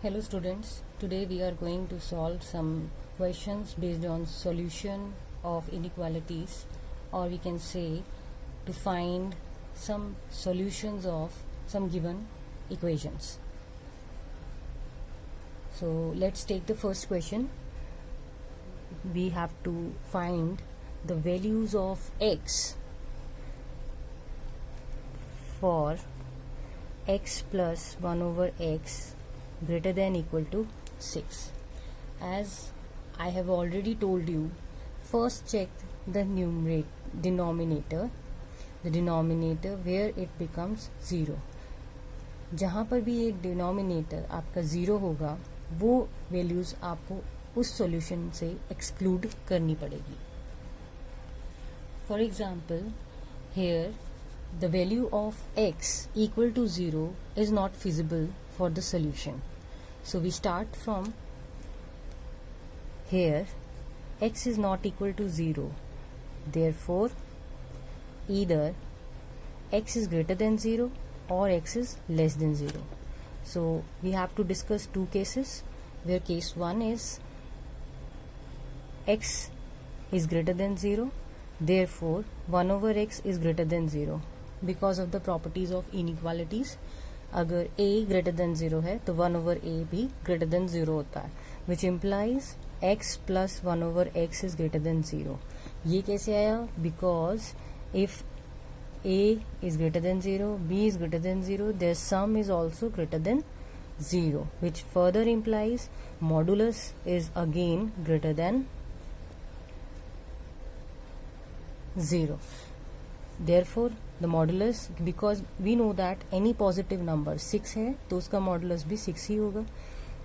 Hello students, today we are going to solve some questions based on solution of inequalities, or we can say to find some solutions of some given equations. So let's take the first question. We have to find the values of x for x plus 1 over x greater than equal to 6. As I have already told you, first check the denominator where it becomes 0. जहाँ पर भी एक denominator आपका 0 होगा वो values आपको उस solution से एक्सक्लूड करनी पड़ेगी. For example here the value of x equal to 0 is not feasible for the solution. So we start from here. X is not equal to 0. Therefore, either x is greater than 0 or x is less than 0. So we have to discuss two cases, where case 1 is x is greater than 0. Therefore, 1 over x is greater than 0. Because of the properties of inequalities, अगर a greater than 0 है तो 1 over a भी greater than 0 होता है, which implies x plus 1 over x is greater than 0. ये कैसे आया? Because if a is greater than 0, b is greater than 0, their sum is also greater than 0, which further implies modulus is again greater than 0. Therefore, the modulus, because we know that any positive number 6 है तो उसका modulus भी 6 ही होगा.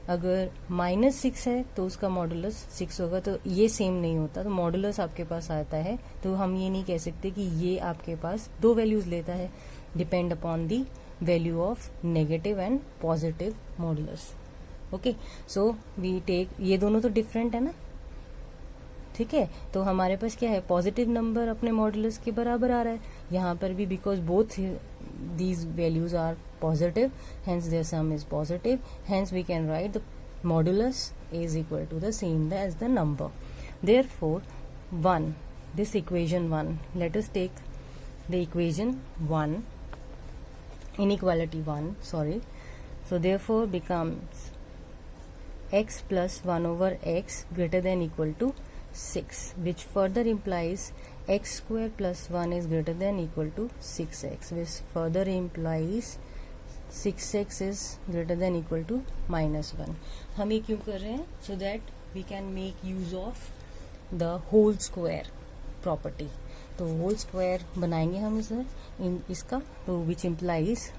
अगर -6 है तो उसका modulus 6 होगा. तो ये सेम नहीं होता. तो modulus आपके पास आता है तो हम ये नहीं कह सकते कि ये आपके पास दो वैल्यूज लेता है. Depend upon the value of negative and positive modulus. Okay, so we take, ये दोनों तो डिफरेंट है ना, ठीक है. तो हमारे पास क्या है, पॉजिटिव नंबर अपने मॉडुलस के बराबर आ रहा है. यहाँ पर भी because both these values are positive, hence their sum is positive, hence we can write the modulus is equal to the same as the number. Therefore 1, this equation 1, let us take the equation 1, inequality 1, sorry. So therefore becomes x plus 1 over x greater than equal to 6, which further implies x square plus 1 is greater than equal to 6x, which further implies 6x is greater than equal to -1. हम ये क्यों कर रहे हैं? So that we can make use of the whole square property. तो whole square बनाएंगे हम इसका, तो which implies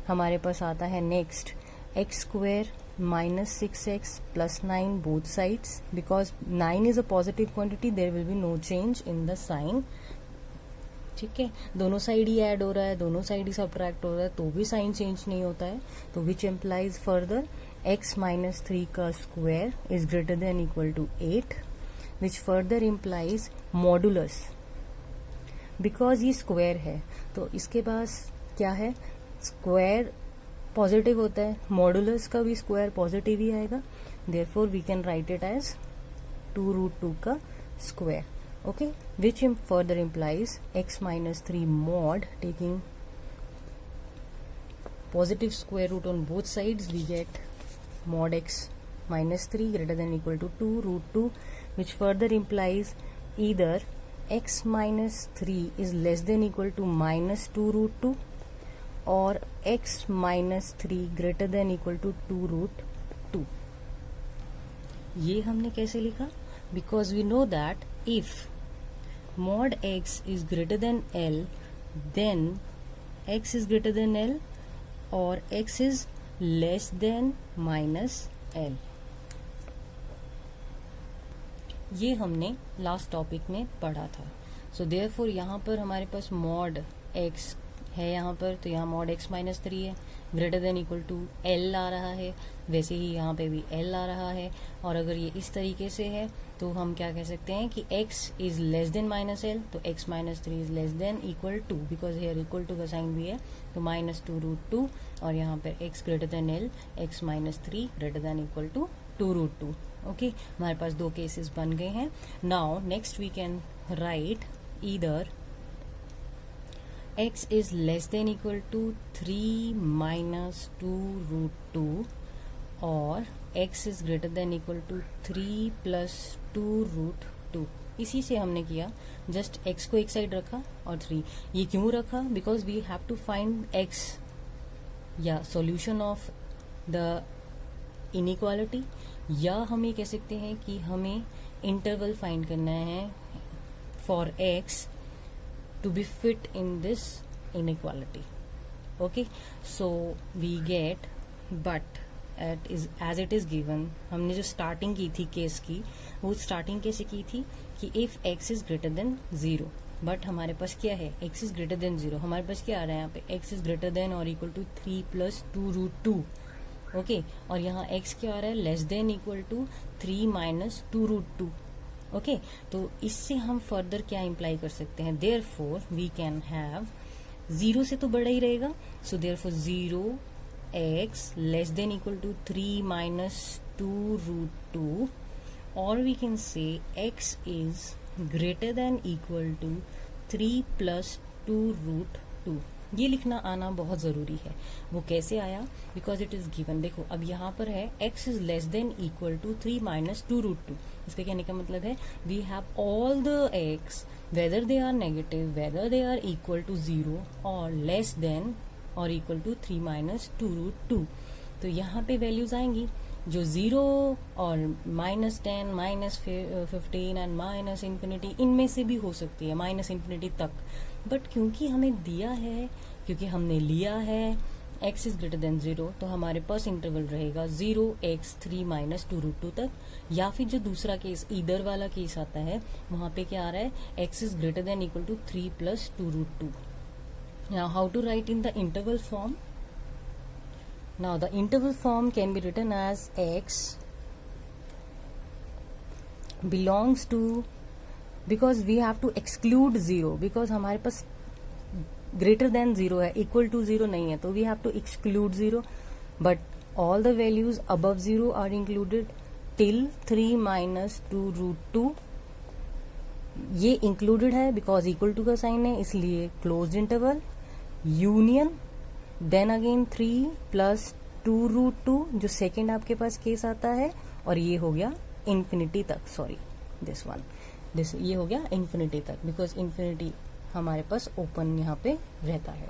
हमारे पास आता है next x square minus 6x plus 9 both sides. Because 9 is a positive quantity, there will be no change in the sign. ठीक है, दोनों साइड ही ऐड हो रहा है, दोनों साइड ही सब्ट्रैक्ट हो रहा है, तो भी साइन चेंज नहीं होता है. तो which employs further x minus 3 का square is greater than equal to 8, which further implies modulus. Because ये स्क्वायर है तो इसके पास क्या है, स्क्वायर पॉजिटिव होता है, मॉडुलस का भी स्क्वायर पॉजिटिव ही आएगा. Therefore we can write it as 2√2 का square. Okay, which further implies x minus 3 mod, taking positive square root on both sides, we get mod x minus 3 greater than equal to 2√2, which further implies either x minus 3 is less than equal to -2√2 और x minus 3 greater than equal to 2√2. ये हमने कैसे लिखा? Because we know that if mod x is greater than L, then x is greater than L और x is less than -L. ये हमने last topic में पढ़ा था. सो देयरफॉर यहाँ पर हमारे पास mod x है यहाँ पर, तो यहाँ मॉड x माइनस 3 है, greater than equal to l आ रहा है, वैसे ही यहाँ पे भी l आ रहा है। और अगर ये इस तरीके से है तो हम क्या कह सकते हैं कि x is less than minus l, तो x minus 3 is less than equal to, because here equal to का साइन भी है, तो माइनस 2√2, और यहाँ पे x greater than l, x minus 3 greater than equal to 2√2। Okay, हमारे पास दो केसेस बन गए हैं। Now next we can write either x is less than equal to 3 minus 2√2 और x is greater than equal to 3 plus 2√2। इसी से हमने किया, जस्ट x को एक साइड रखा और 3। ये क्यों रखा? Because we have to find x या सॉल्यूशन ऑफ द इनइक्वालिटी, या हम ये कह सकते हैं कि हमें इंटरवल फाइंड करना है for x to be fit in this inequality. Okay, so we get, but as it is given, हमने जो स्टार्टिंग की थी केस की, वो स्टार्टिंग कैसे की थी कि if x is greater than 0, but हमारे पास क्या है, x is greater than 0, हमारे पास क्या आ रहा है यहाँ पे, x is greater than or equal to 3 plus 2√2। Okay, और यहाँ x क्या आ रहा है, less than equal to 3 minus 2√2। Okay, तो इससे हम फर्दर क्या इम्प्लाई कर सकते हैं, therefore we can have, 0 से तो बड़ा ही रहेगा, so therefore 0x less than equal to 3 minus 2√2, और we can say x is greater than equal to 3 plus 2√2। ये लिखना आना बहुत जरूरी है। वो कैसे आया, बिकॉज इट इज गिवन। देखो अब यहाँ पर है x is less than equal to 3 minus 2√2। इसका कहने का मतलब है we have all the x whether they are negative, whether they are equal to 0 और लेस देन और इक्वल टू 3 माइनस 2√2। तो यहाँ पे वैल्यूज आएंगी जो 0 और -10, -15 एंड माइनस इन्फिनिटी, इनमें से भी हो सकती है, माइनस इन्फिनिटी तक। बट क्योंकि हमें दिया है, क्योंकि हमने लिया है x इज ग्रेटर देन 0, तो हमारे पास इंटरवल रहेगा 0x 3 माइनस 2√2 तक। या फिर जो दूसरा केस, ईदर वाला केस आता है, वहां पे क्या आ रहा है, x is greater than equal to 3 plus 2√2। Now how to write in the interval form? Now the interval form can be written as x belongs to, because we have to exclude 0, because हमारे पास greater than 0 है, equal to 0 नहीं है, तो we have to exclude 0, but all the values above 0 are included till 3 minus 2√2। ये included है because equal to का sign है, इसलिए closed interval union, then again 3 plus 2√2 जो सेकेंड आपके पास केस आता है, और ये हो गया इन्फिनिटी तक, सॉरी दिस ये हो गया इन्फिनिटी तक, बिकॉज इन्फिनिटी हमारे पास ओपन यहाँ पे रहता है।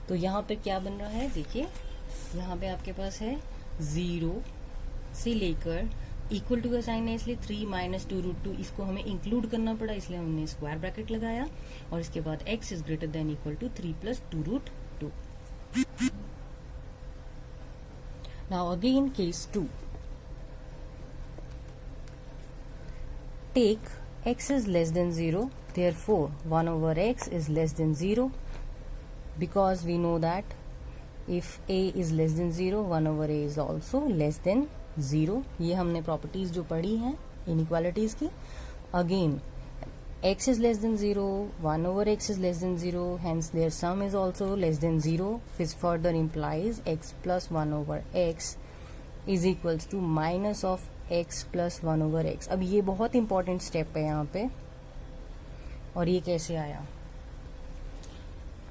तो यहाँ पे क्या बन रहा है, देखिए यहाँ पे आपके पास है 0 से लेकर इक्वल टू का साइन है, इसलिए 3 माइनस 2√2, इसको हमें इंक्लूड करना पड़ा, इसलिए हमने स्क्वायर ब्रैकेट लगाया, और इसके बाद x is greater than equal to 3 plus 2√2। Now again case 2. Take x is less than 0, therefore 1 over x is less than 0, because we know that if a is less than 0, 1 over a is also less than 0। ये हमने properties जो पढ़ी हैं inequalities की। Again x is less than 0, 1 over x is less than 0, hence their sum is also less than 0, which further implies x plus 1 over x is equals to minus of x plus 1 over x। अब ये बहुत important step है यहाँ पे, और ये कैसे आया,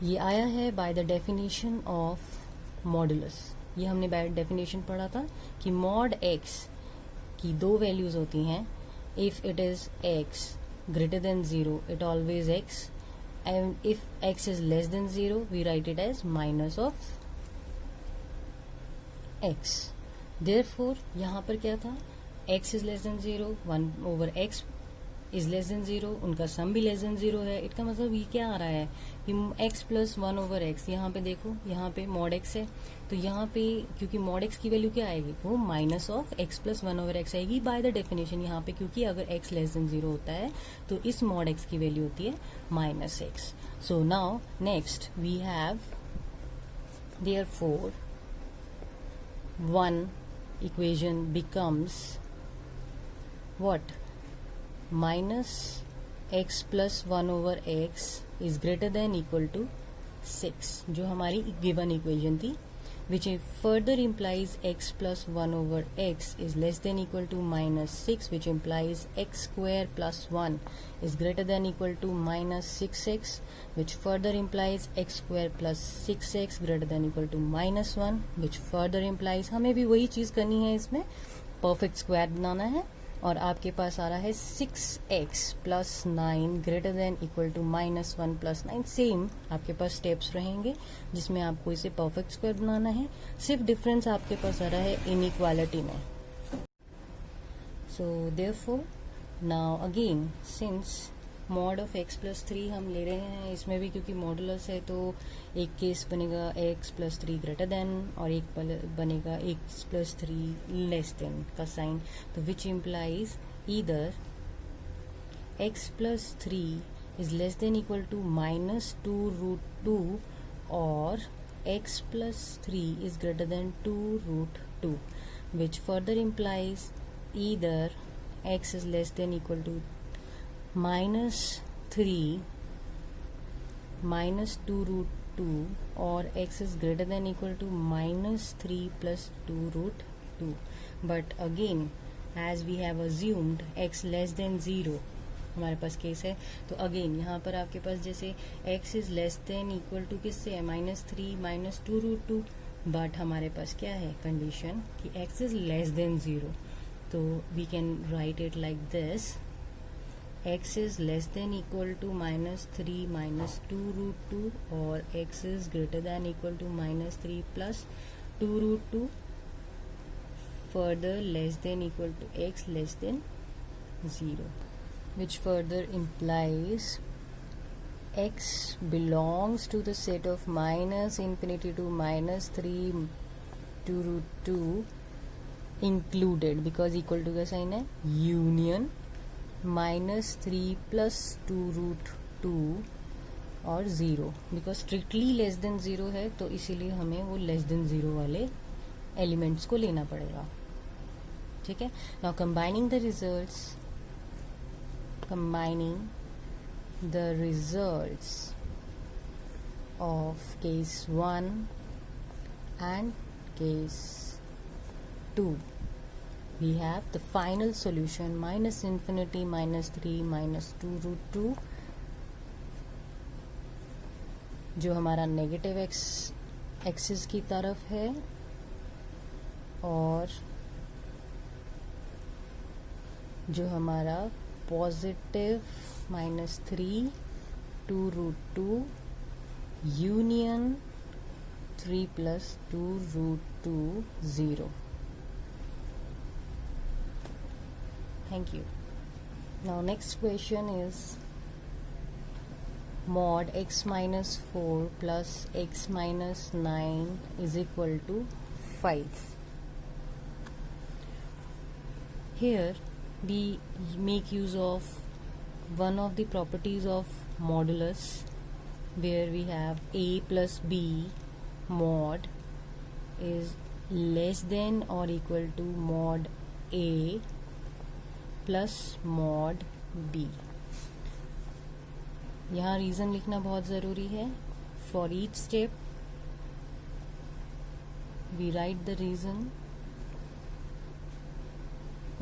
ये आया है by the definition of modulus. ये हमने बाय डेफिनेशन पढ़ा था कि मॉड x की दो वैल्यूज होती हैं, if it is x greater than 0 it always x, and if x is less than 0 we write it as minus of x। therefore यहाँ पर क्या था, x is less than 0, 1 over x is less then 0, उनका सम भी less than 0 है। इसका मतलब ये क्या आ रहा है कि x प्लस 1 ओवर एक्स, यहाँ पे देखो यहाँ पे मॉड x है, तो यहाँ पे क्योंकि मॉड x की वैल्यू क्या आएगी, वो minus of x plus 1 over x आएगी बाय द डेफिनेशन यहाँ पे, क्योंकि अगर x लेस देन 0 होता है तो इस मॉड x की वैल्यू होती है minus x। So now next we have therefore one equation becomes what, minus x plus 1 over x is greater than equal to 6, जो हमारी given equation थी, which further implies x plus 1 over x is less than equal to minus 6, which implies x square plus 1 is greater than equal to minus 6x, which further implies x square plus 6x greater than equal to minus 1, which further implies, हमें भी वही चीज करनी है, इसमें perfect square बनाना है, और आपके पास आ रहा है 6x plus 9 greater than equal to minus 1 plus 9। Same आपके पास स्टेप्स रहेंगे जिसमें आपको इसे परफेक्ट स्क्वायर बनाना है, सिर्फ डिफरेंस आपके पास आ रहा है इनइक्वालिटी में। So therefore now again since mod of x plus 3 हम ले रहे हैं, इसमें भी क्योंकि मॉडुलस है तो एक केस बनेगा x प्लस 3 ग्रेटर देन और एक बनेगा x प्लस 3 लेस देन का साइन, तो which implies either x plus 3 is less than equal to minus 2 root 2 और x plus 3 is greater than 2 root 2, which further implies either x is less than equal to minus 3 minus 2 root 2 और x is greater than equal to minus 3 plus 2 root 2, but again as we have assumed x less than 0 हमारे पास case है, तो again यहाँ पर आपके पास जैसे x is less than equal to किससे है, माइनस 3 माइनस 2 रूट 2, बट हमारे पास क्या है कंडीशन कि x is less than 0, तो we can write it like this, x is less than equal to minus 3 minus 2 root 2 और x is greater than equal to minus 3 plus 2 root 2, further less than equal to x less than 0, which further implies x belongs to the set of minus infinity to minus 3 2 root 2 included, because equal to का sign है, union minus 3 plus 2 root 2 और 0, because strictly less than 0 है तो इसीलिए हमें वो less than 0 वाले elements को लेना पड़ेगा। ठीक है, now combining the results of case 1 and case 2, we have the final solution minus infinity minus 3 minus 2 root 2, जो हमारा नेगेटिव एक्सिस की तरफ है, और जो हमारा positive minus 3 2 root 2 union 3 plus 2 root 2 0। Thank you. Now next question is mod x minus 4 plus x minus 9 is equal to 5. Here we make use of one of the properties of modulus, where we have a plus b mod is less than or equal to mod a plus mod B. यहाँ reason लिखना बहुत जरूरी है, for each step we write the reason.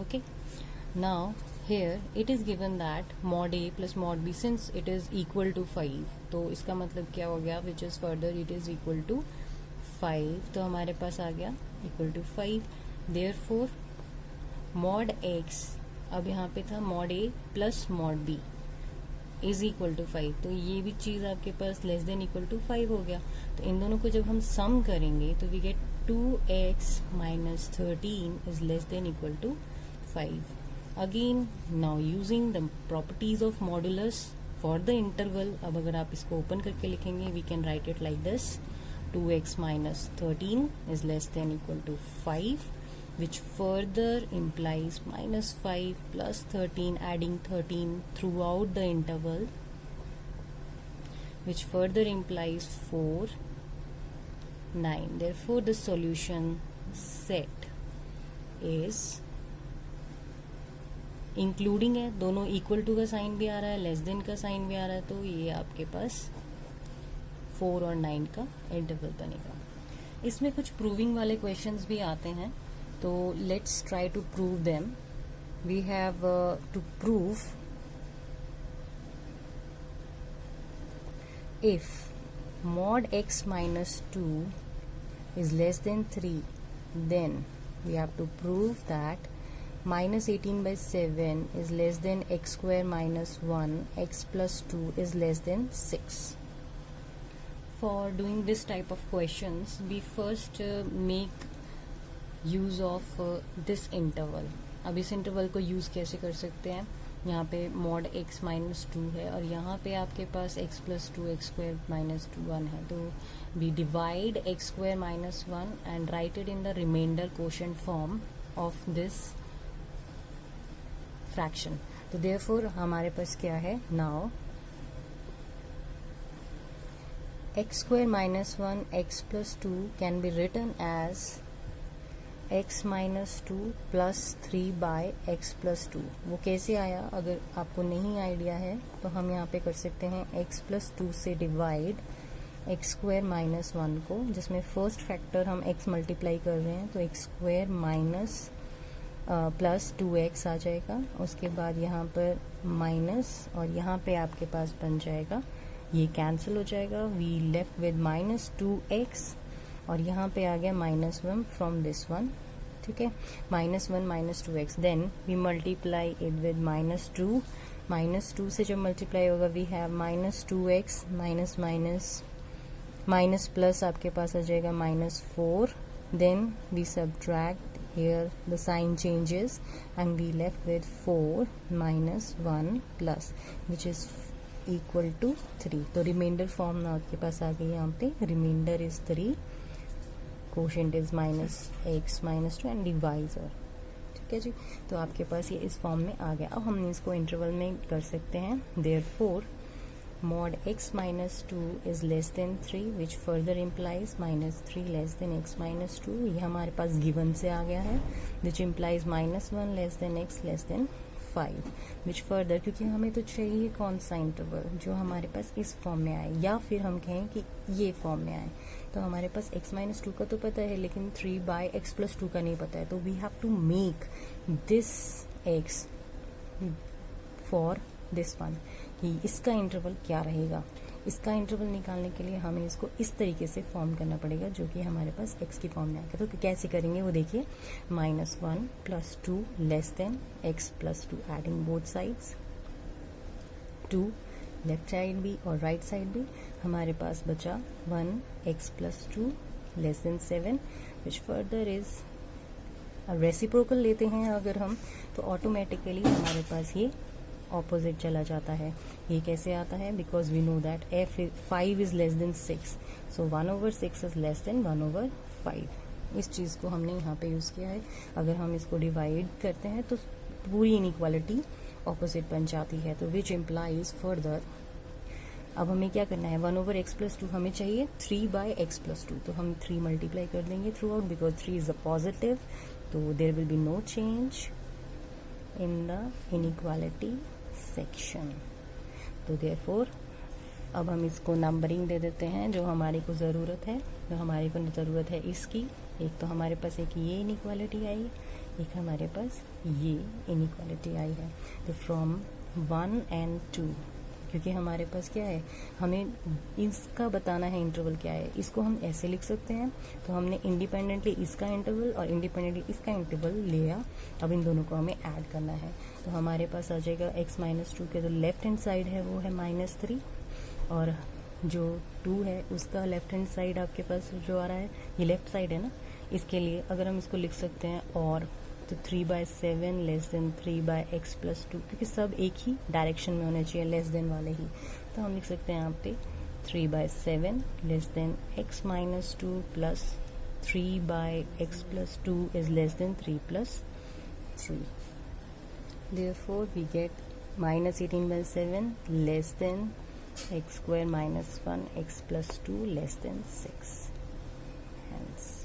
Okay, now here it is given that mod a plus mod b, since it is equal to 5, तो इसका मतलब क्या हो गया, which is further it is equal to 5, तो हमारे पास आ गया equal to 5, therefore mod x, अब यहाँ पे था mod a plus mod b is equal to 5, तो ये भी चीज आपके पास लेस देन इक्वल टू 5 हो गया, तो इन दोनों को जब हम सम करेंगे तो we get 2x minus 13 is less than equal to 5। Again now using the properties of modulus for the interval, अब अगर आप इसको ओपन करके लिखेंगे we can write it like this, 2x minus 13 is less than equal to 5, which further implies minus 5 plus 13, adding 13 throughout the interval, which further implies 4, 9. Therefore the solution set is, including है, दोनों equal to का sign भी आ रहा है, less than का sign भी आ रहा है, तो ये आपके पास 4 और 9 का इंटरवल बनेगा। इसमें कुछ प्रूविंग वाले क्वेश्चंस भी आते हैं, तो let's try to prove them. We have to prove if mod x minus 2 is less than 3, then we have to prove that minus 18 by 7 is less than x square minus 1, x plus 2 is less than 6. For doing this type of questions, we first make use of this interval. अब इस interval को use कैसे कर सकते हैं, यहाँ पे mod x minus 2 है और यहाँ पे आपके पास x plus 2 x square minus 1 है, तो we divide x square minus 1 and write it in the remainder quotient form of this fraction. तो देयरफॉर हमारे पास क्या है, now x square minus 1 x plus 2 can be written as x minus 2 plus 3 by x plus 2। वो कैसे आया, अगर आपको नहीं आइडिया है तो हम यहाँ पे कर सकते हैं x plus 2 से डिवाइड x square minus 1 को, जिसमें फर्स्ट फैक्टर हम x मल्टीप्लाई कर रहे हैं, तो x square minus plus 2x आ जाएगा, उसके बाद यहाँ पर माइनस और यहाँ पे आपके पास बन जाएगा, ये कैंसिल हो जाएगा, we left with minus 2x और यहाँ पे आ गया -1 फ्रॉम दिस वन, ठीक है, -1 minus 2x, then we multiply it with -2 से जब मल्टीप्लाई होगा we have -2x minus minus minus plus आपके पास आ जाएगा -4, then we subtract, here the sign changes and we left with 4 minus 1 plus which is equal to 3। तो reminder form ना आपके पास आ गई यहाँ पे, remainder is 3, quotient is -x -2 and divisor, ठीक है जी। तो आपके पास ये इस फॉर्म में आ गया। अब हम इसको इंटरवल में कर सकते हैं, therefore mod x minus 2 is less than 3 which further implies -3 less than x minus 2, ये हमारे पास गिवन से आ गया है, which implies -1 less than x less than 5 which further, क्योंकि हमें तो चाहिए कौन सा इंटरवल जो हमारे पास इस फॉर्म में आए या फिर हम कहें कि ये फॉर्म में आए, तो हमारे पास x minus 2 का तो पता है लेकिन 3 by x plus 2 का नहीं पता है, तो we have to make this x for this one, कि इसका इंटरवल क्या रहेगा। इसका इंटरवल निकालने के लिए हमें इसको इस तरीके से फॉर्म करना पड़ेगा जो कि हमारे पास x की फॉर्म में आएगा। तो कैसे करेंगे वो देखिए, -1 plus 2 less than x plus 2, adding both sides 2, left side भी और राइट साइड भी, हमारे पास बचा 1x plus 2 less than 7 which further is reciprocal लेते हैं अगर हम, तो ऑटोमेटिकली हमारे पास ये ऑपोजिट चला जाता है। ये कैसे आता है, because we know that f5 is less than 6, so 1/6 is less than 1/5। इस चीज को हमने यहाँ पे यूज किया है। अगर हम इसको डिवाइड करते हैं तो पूरी इनइक्वालिटी ऑपोजिट बन जाती है, तो विच इम्प्लाइज फर्दर, अब हमें क्या करना है, 1/x plus 2 हमें चाहिए 3 by x plus 2, तो हम 3 मल्टीप्लाई कर देंगे throughout, because 3 is a positive, तो there will be no change in the inequality section. तो देयरफॉर अब हम इसको नंबरिंग दे देते हैं जो हमारे को ज़रूरत है, जो हमारे को ज़रूरत है इसकी, एक तो हमारे पास एक ये इनइक्वालिटी आई, एक हमारे पास ये इनइक्वालिटी आई है। तो फ्रॉम 1 and 2, क्योंकि हमारे पास क्या है, हमें इसका बताना है इंटरवल क्या है, इसको हम ऐसे लिख सकते हैं, तो हमने इंडिपेंडेंटली इसका इंटरवल और इंडिपेंडेंटली इसका इंटरवल लिया, अब इन दोनों को हमें ऐड करना है। तो हमारे पास आ जाएगा x -2 के जो लेफ्ट हैंड साइड है वो है -3 और जो 2 है उसका लेफ्ट हैंड साइड आपके पास जो आ रहा है, ये लेफ्ट साइड है ना, इसके लिए अगर हम इसको लिख सकते हैं और तो 3/7 लेस देन 3/x+2, क्योंकि सब एक ही डायरेक्शन में होने चाहिए, लेस देन वाले ही, तो हम लिख सकते हैं यहाँ पे 3/7 less than x-2 plus 3/x+2 is less than 3+3. Therefore we get -18/7 less than x square minus 1 x+2 less than 6. Hence